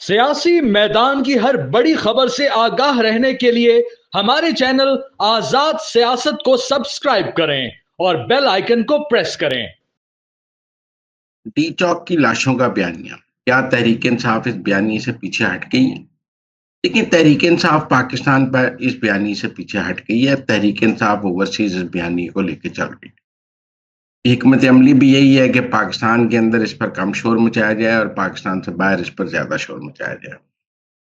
سیاسی میدان کی ہر بڑی خبر سے آگاہ رہنے کے لیے ہمارے چینل آزاد سیاست کو سبسکرائب کریں اور بیل آئیکن کو پریس کریں۔ ڈی چوک کی لاشوں کا بیانیہ، کیا تحریک انصاف اس بیانیے سے پیچھے ہٹ گئی ہے؟ لیکن تحریک انصاف پاکستان پر اس بیانیے سے پیچھے ہٹ گئی ہے۔ تحریک انصاف اوورسیز اس بیانیے کو لے کے چل رہی ہے۔ حکمت عملی بھی یہی ہے کہ پاکستان کے اندر اس پر کم شور مچایا جائے اور پاکستان سے باہر اس پر زیادہ شور مچایا جائے۔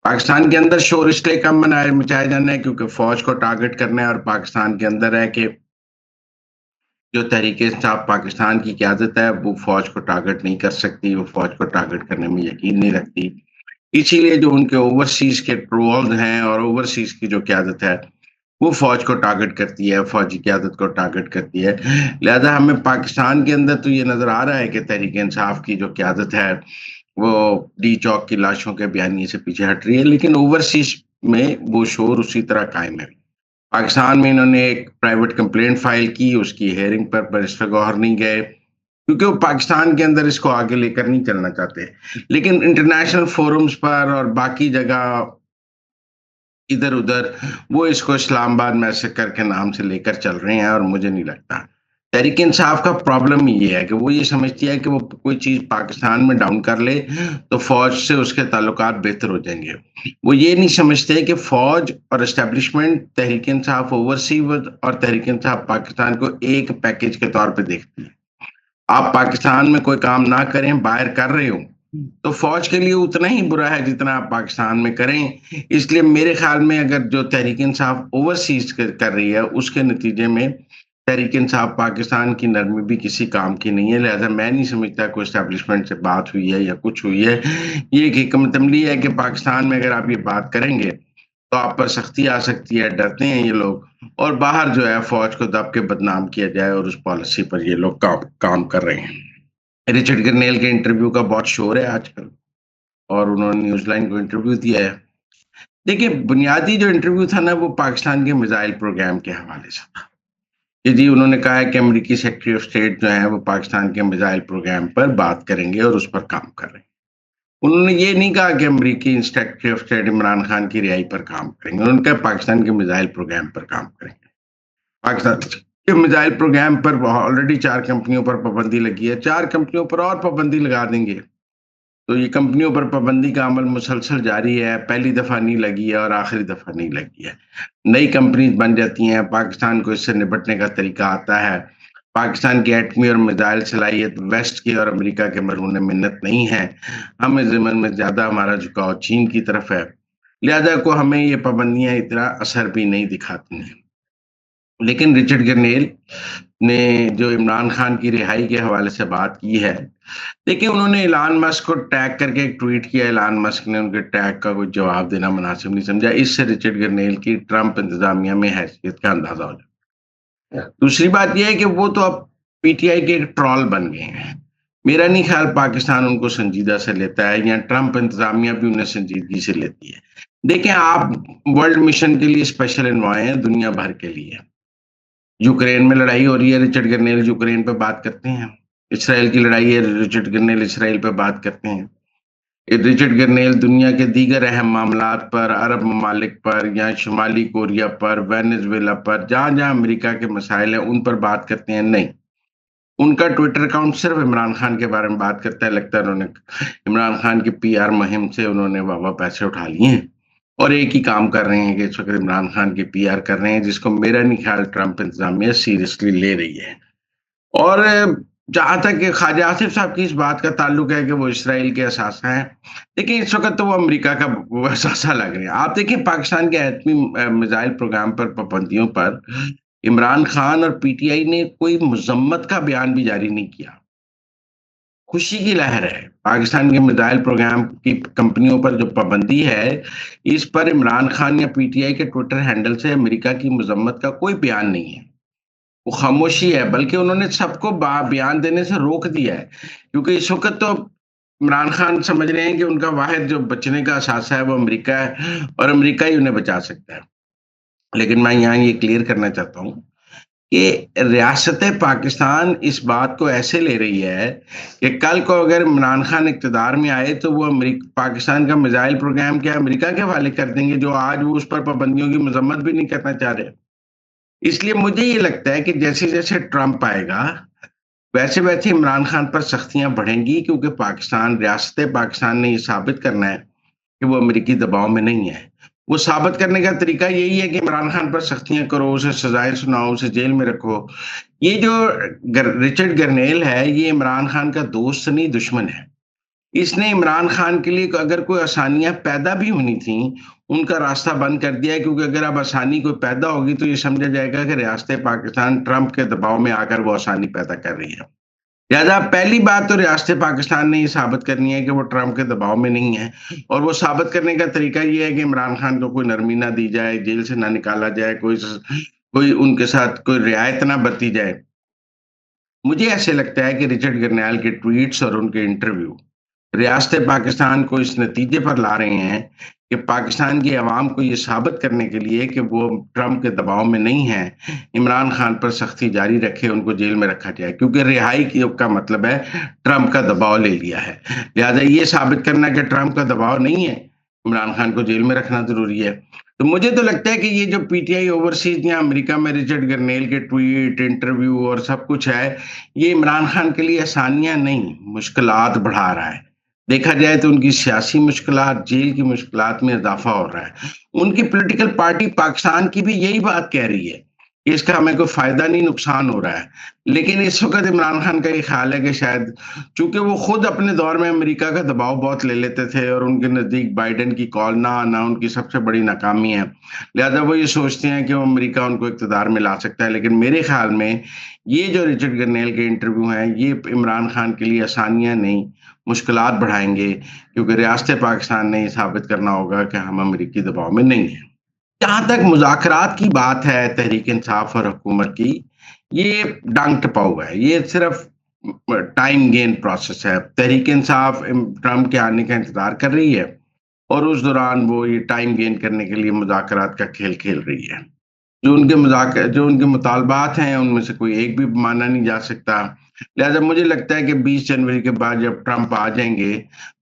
پاکستان کے اندر شور اس لیے کم مچایا جانا ہے کیونکہ فوج کو ٹارگٹ کرنا ہے، اور پاکستان کے اندر ہے کہ جو تحریک انصاف پاکستان کی قیادت ہے وہ فوج کو ٹارگٹ نہیں کر سکتی، وہ فوج کو ٹارگٹ کرنے میں یقین نہیں رکھتی۔ اسی لیے جو ان کے اوورسیز کے ٹرولز ہیں اور اوورسیز کی جو قیادت ہے وہ فوج کو ٹارگٹ کرتی ہے، فوجی قیادت کو ٹارگٹ کرتی ہے۔ لہذا ہمیں پاکستان کے اندر تو یہ نظر آ رہا ہے کہ تحریک انصاف کی جو قیادت ہے وہ ڈی چوک کی لاشوں کے بیانیے سے پیچھے ہٹ رہی ہے، لیکن اوورسیز میں وہ شور اسی طرح قائم ہے۔ پاکستان میں انہوں نے ایک پرائیویٹ کمپلینٹ فائل کی، اس کی ہیئرنگ پر بیرسٹر گوہر نہیں گئے کیونکہ وہ پاکستان کے اندر اس کو آگے لے کر نہیں چلنا چاہتے، لیکن انٹرنیشنل فورمز پر اور باقی جگہ ادھر ادھر وہ اس کو اسلام آباد میسیکر کے نام سے لے کر چل رہے ہیں، اور مجھے نہیں لگتا تحریک انصاف کا پرابلم یہ ہے کہ وہ یہ سمجھتی ہے کہ وہ کوئی چیز پاکستان میں ڈاؤن کر لے تو فوج سے اس کے تعلقات بہتر ہو جائیں گے۔ وہ یہ نہیں سمجھتے کہ فوج اور اسٹیبلشمنٹ تحریک انصاف اوورسیز اور تحریک انصاف پاکستان کو ایک پیکج کے طور پہ دیکھتی ہے۔ آپ پاکستان میں کوئی کام نہ کریں، باہر کر رہے ہو تو فوج کے لیے اتنا ہی برا ہے جتنا آپ پاکستان میں کریں۔ اس لیے میرے خیال میں اگر جو تحریک انصاف اوورسیز کر رہی ہے اس کے نتیجے میں تحریک انصاف پاکستان کی نرمی بھی کسی کام کی نہیں ہے۔ لہذا میں نہیں سمجھتا کوئی اسٹیبلشمنٹ سے بات ہوئی ہے یا کچھ ہوئی ہے۔ یہ ایک حکمت عملی ہے کہ پاکستان میں اگر آپ یہ بات کریں گے تو آپ پر سختی آ سکتی ہے، ڈرتے ہیں یہ لوگ، اور باہر جو ہے فوج کو دب کے بدنام کیا جائے، اور اس پالیسی پر یہ لوگ کام کر رہے ہیں۔ رچرڈ گرنیل کے انٹرویو کا بہت شور ہے آج کل، اور انہوں نے نیوز لائن کو انٹرویو دیا ہے۔ دیکھیں، بنیادی جو انٹرویو تھا نا وہ پاکستان کے میزائل پروگرام کے حوالے سے تھا کہ جی انہوں نے کہا کہ امریکی سیکرٹری آف اسٹیٹ جو ہیں وہ پاکستان کے میزائل پروگرام پر بات کریں گے اور اس پر کام کر رہے ہیں۔ انہوں نے یہ نہیں کہا کہ امریکی secretary of state Imran Khan کی رہائی پر کام کریں گے، انہوں نے کہا پاکستان کے میزائل پروگرام پر کام کریں گے۔ پاکستان کے میزائل پروگرام پر آلریڈی 4 کمپنیوں پر پابندی لگی ہے، 4 کمپنیوں پر اور پابندی لگا دیں گے تو یہ کمپنیوں پر پابندی کا عمل مسلسل جاری ہے۔ پہلی دفعہ نہیں لگی ہے اور آخری دفعہ نہیں لگی ہے، نئی کمپنیز بن جاتی ہیں۔ پاکستان کو اس سے نپٹنے کا طریقہ آتا ہے۔ پاکستان کی ایٹمی اور میزائل صلاحیت ویسٹ کی اور امریکہ کے مرہون منت نہیں ہے۔ ہمیں ضمن میں زیادہ ہمارا جھکاؤ چین کی طرف ہے، لہذا کو ہمیں یہ پابندیاں اتنا اثر بھی نہیں دکھاتی ہیں۔ لیکن رچرڈ گرنیل نے جو عمران خان کی رہائی کے حوالے سے بات کی ہے، دیکھیں انہوں نے ایلان مسک کو ٹیگ کر کے ایک ٹویٹ کیا، ایلان مسک نے ان کے ٹیگ کا کوئی جواب دینا مناسب نہیں سمجھا۔ اس سے رچرڈ گرنیل کی ٹرمپ انتظامیہ میں حیثیت کا اندازہ ہو جاتا ہے۔ دوسری بات یہ ہے کہ وہ تو اب پی ٹی آئی کے ایک ٹرول بن گئے ہیں۔ میرا نہیں خیال پاکستان ان کو سنجیدہ سے لیتا ہے، یا ٹرمپ انتظامیہ بھی انہیں سنجیدگی سے لیتی ہے۔ دیکھیں، آپ ورلڈ مشن کے لیے اسپیشل انوائے ہیں دنیا بھر کے لیے۔ یوکرین میں لڑائی ہو رہی ہے، رچرڈ گرنیل یوکرین پہ بات کرتے ہیں۔ اسرائیل کی لڑائی ہے، رچرڈ گرنیل اسرائیل پہ بات کرتے ہیں۔ رچرڈ گرنیل دنیا کے دیگر اہم معاملات پر، عرب ممالک پر یا شمالی کوریا پر، وینزویلا پر، جہاں جہاں امریکہ کے مسائل ہیں ان پر بات کرتے ہیں۔ نہیں، ان کا ٹویٹر اکاؤنٹ صرف عمران خان کے بارے میں بات کرتا ہے۔ لگتا ہے انہوں نے عمران خان کی پی آر مہم سے انہوں نے واہ پیسے اٹھا لیے ہیں، اور ایک ہی کام کر رہے ہیں کہ اس وقت عمران خان کی پی آر کر رہے ہیں، جس کو میرا نہیں خیال ٹرمپ انتظامیہ سیریسلی لے رہی ہے۔ اور جہاں تک کہ خواجہ آصف صاحب کی اس بات کا تعلق ہے کہ وہ اسرائیل کے اثاثہ ہیں، دیکھیں اس وقت تو وہ امریکہ کا وہ اثاثہ لگ رہے ہیں۔ آپ دیکھیں پاکستان کے ایٹمی میزائل پروگرام پر پابندیوں پر عمران خان اور پی ٹی آئی نے کوئی مذمت کا بیان بھی جاری نہیں کیا۔ خوشی کی لہر ہے۔ پاکستان کے میزائل پروگرام کی کمپنیوں پر جو پابندی ہے اس پر عمران خان یا پی ٹی آئی کے ٹویٹر ہینڈل سے امریکہ کی مذمت کا کوئی بیان نہیں ہے، وہ خاموشی ہے، بلکہ انہوں نے سب کو بیان دینے سے روک دیا ہے، کیونکہ اس وقت تو عمران خان سمجھ رہے ہیں کہ ان کا واحد جو بچنے کا اثاثہ ہے وہ امریکہ ہے، اور امریکہ ہی انہیں بچا سکتا ہے۔ لیکن میں یہاں یہ کلیئر کرنا چاہتا ہوں کہ ریاست پاکستان اس بات کو ایسے لے رہی ہے کہ کل کو اگر عمران خان اقتدار میں آئے تو وہ پاکستان کا میزائل پروگرام کیا امریکہ کے حوالے کر دیں گے، جو آج وہ اس پر پابندیوں کی مذمت بھی نہیں کرنا چاہ رہے۔ اس لیے مجھے یہ لگتا ہے کہ جیسے جیسے ٹرمپ آئے گا ویسے ویسے عمران خان پر سختیاں بڑھیں گی، کیونکہ ریاست پاکستان نے یہ ثابت کرنا ہے کہ وہ امریکی دباؤ میں نہیں ہے۔ وہ ثابت کرنے کا طریقہ یہی ہے کہ عمران خان پر سختیاں کرو، اسے سزائیں سناؤ، اسے جیل میں رکھو۔ یہ جو رچرڈ گرنیل ہے یہ عمران خان کا دوست نہیں دشمن ہے۔ اس نے عمران خان کے لیے اگر کوئی آسانیاں پیدا بھی ہونی تھیں ان کا راستہ بند کر دیا ہے، کیونکہ اگر اب آسانی کوئی پیدا ہوگی تو یہ سمجھا جائے گا کہ ریاست پاکستان ٹرمپ کے دباؤ میں آ کر وہ آسانی پیدا کر رہی ہے۔ لہٰذا پہلی بات تو ریاست پاکستان نے یہ ثابت کرنی ہے کہ وہ ٹرمپ کے دباؤ میں نہیں ہے، اور وہ ثابت کرنے کا طریقہ یہ ہے کہ عمران خان کو کوئی نرمی نہ دی جائے، جیل سے نہ نکالا جائے، کوئی ان کے ساتھ کوئی رعایت نہ برتی جائے۔ مجھے ایسے لگتا ہے کہ رچرڈ گرنیل کے ٹویٹس اور ان کے انٹرویو ریاست پاکستان کو اس نتیجے پر لا رہے ہیں کہ پاکستان کی عوام کو یہ ثابت کرنے کے لیے کہ وہ ٹرمپ کے دباؤ میں نہیں ہیں، عمران خان پر سختی جاری رکھے، ان کو جیل میں رکھا جائے، کیونکہ رہائی کا مطلب ہے ٹرمپ کا دباؤ لے لیا ہے۔ لہٰذا یہ ثابت کرنا کہ ٹرمپ کا دباؤ نہیں ہے، عمران خان کو جیل میں رکھنا ضروری ہے۔ تو مجھے تو لگتا ہے کہ یہ جو پی ٹی آئی اوورسیز یا امریکہ میں رچرڈ گرنیل کے ٹویٹ، انٹرویو اور سب کچھ ہے، یہ عمران خان کے لیے آسانیاں نہیں، مشکلات بڑھا رہا ہے۔ دیکھا جائے تو ان کی سیاسی مشکلات، جیل کی مشکلات میں اضافہ ہو رہا ہے۔ ان کی پولیٹیکل پارٹی پاکستان کی بھی یہی بات کہہ رہی ہے کہ اس کا ہمیں کوئی فائدہ نہیں، نقصان ہو رہا ہے۔ لیکن اس وقت عمران خان کا یہ خیال ہے کہ شاید چونکہ وہ خود اپنے دور میں امریکہ کا دباؤ بہت لے لیتے تھے اور ان کے نزدیک بائیڈن کی کال نہ آنا ان کی سب سے بڑی ناکامی ہے، لہذا وہ یہ سوچتے ہیں کہ وہ امریکہ ان کو اقتدار میں لا سکتا ہے۔ لیکن میرے خیال میں یہ جو رچرڈ گرنیل کے انٹرویو ہیں یہ عمران خان کے لیے آسانیاں نہیں، مشکلات بڑھائیں گے، کیونکہ ریاست پاکستان نے یہ ثابت کرنا ہوگا کہ ہم امریکی دباؤ میں نہیں ہیں۔ جہاں تک مذاکرات کی بات ہے تحریک انصاف اور حکومت کی، یہ ڈانگ ٹپاؤ ہے، یہ صرف ٹائم گین پروسیس ہے۔ تحریک انصاف ٹرمپ کے آنے کا انتظار کر رہی ہے اور اس دوران وہ یہ ٹائم گین کرنے کے لیے مذاکرات کا کھیل کھیل رہی ہے۔ جو ان کے مطالبات ہیں ان میں سے کوئی ایک بھی مانا نہیں جا سکتا۔ لہٰذا مجھے لگتا ہے کہ 20 جنوری کے بعد جب ٹرمپ آ جائیں گے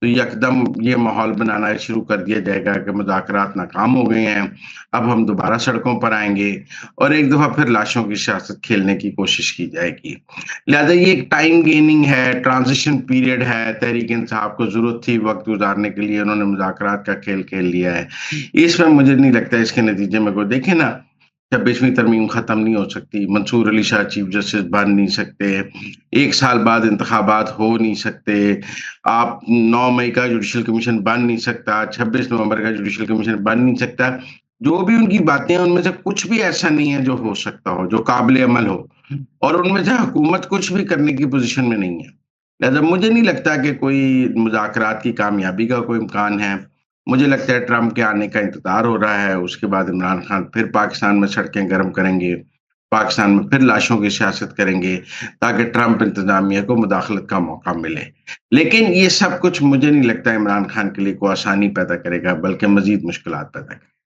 تو یکدم یہ ماحول بنانا شروع کر دیا جائے گا کہ مذاکرات ناکام ہو گئے ہیں، اب ہم دوبارہ سڑکوں پر آئیں گے اور ایک دفعہ پھر لاشوں کی سیاست کھیلنے کی کوشش کی جائے گی۔ لہٰذا یہ ایک ٹائم گیننگ ہے، ٹرانزیشن پیریڈ ہے۔ تحریک انصاف کو ضرورت تھی وقت گزارنے کے لیے، انہوں نے مذاکرات کا کھیل کھیل لیا ہے۔ اس میں مجھے نہیں لگتا اس کے نتیجے میں کوئی دیکھیں نا 26ویں ترمیم ختم نہیں ہو سکتی، منصور علی شاہ چیف جسٹس بن نہیں سکتے، 1 سال بعد انتخابات ہو نہیں سکتے، آپ 9 مئی کا جوڈیشل کمیشن بن نہیں سکتا، 26 نومبر کا جوڈیشل کمیشن بن نہیں سکتا۔ جو بھی ان کی باتیں ہیں ان میں سے کچھ بھی ایسا نہیں ہے جو ہو سکتا ہو، جو قابل عمل ہو، اور ان میں سے حکومت کچھ بھی کرنے کی پوزیشن میں نہیں ہے۔ لہٰذا مجھے نہیں لگتا کہ کوئی مذاکرات کی کامیابی کا کوئی امکان ہے۔ مجھے لگتا ہے ٹرمپ کے آنے کا انتظار ہو رہا ہے، اس کے بعد عمران خان پھر پاکستان میں سڑکیں گرم کریں گے، پاکستان میں پھر لاشوں کی سیاست کریں گے تاکہ ٹرمپ انتظامیہ کو مداخلت کا موقع ملے۔ لیکن یہ سب کچھ مجھے نہیں لگتا عمران خان کے لیے کوئی آسانی پیدا کرے گا، بلکہ مزید مشکلات پیدا کرے گا۔